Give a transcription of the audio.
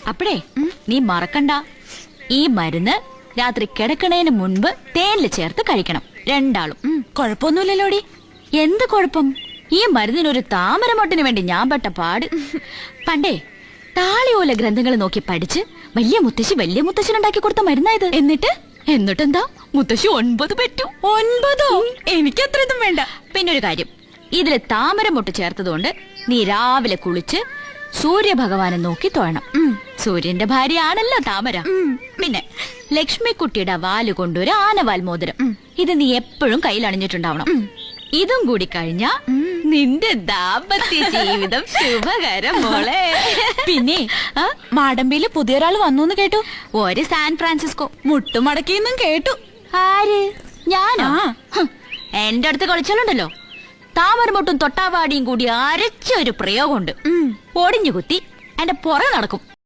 അപ്പഴേ നീ മറക്കണ്ട, ഈ മരുന്ന് രാത്രി കിടക്കണേന് മുൻപ് തേനില് ചേർത്ത് കഴിക്കണം, രണ്ടാളും. കൊഴപ്പൊന്നുമില്ലല്ലോടി. എന്ത് കുഴപ്പം? ഈ മരുന്നിനൊരു താമരമൊട്ടിന് വേണ്ടി ഞാൻ പെട്ട പാട്. പണ്ടേ താളിയോല ഗ്രന്ഥങ്ങൾ നോക്കി പഠിച്ച് വലിയ മുത്തശ്ശനുണ്ടാക്കി കൊടുത്ത മരുന്നായത്. എന്നിട്ടെന്താ, മുത്തശ്ശി 9 പെറ്റു. 9? എനിക്ക് അത്രയൊന്നും വേണ്ട. പിന്നൊരു കാര്യം, ഇതില് താമരമൊട്ട് ചേർത്തതുകൊണ്ട് നീ രാവിലെ കുളിച്ച് സൂര്യഭഗവാനെ നോക്കി തൊഴണം. സൂര്യന്റെ ഭാര്യയാണല്ലോ താമര. പിന്നെ ലക്ഷ്മിക്കുട്ടിയുടെ വാല് കൊണ്ടൊരു ആനവാൽ മോതിരം, ഇത് നീ എപ്പോഴും കയ്യിൽ അണിഞ്ഞിട്ടുണ്ടാവണം. ഇതും കൂടി കഴിഞ്ഞ നിന്റെ ദാമ്പത്യ ജീവിതം ശുഭകരം മോളെ. പിന്നെ മാടമ്പിയില് പുതിയൊരാൾ വന്നു കേട്ടു. ഒരു സാൻ ഫ്രാൻസിസ്കോ മുട്ടുമടക്കിന്നും കേട്ടു. ആര്? ഞാനോ? എന്റെ അടുത്ത് കളിച്ചാലുണ്ടല്ലോ, താമരമൊട്ടും തൊട്ടാവാടിയും കൂടി അരച്ച ഒരു പ്രയോഗമുണ്ട്. ഒടിഞ്ഞു കുത്തി എന്റെ പുറകെ നടക്കും.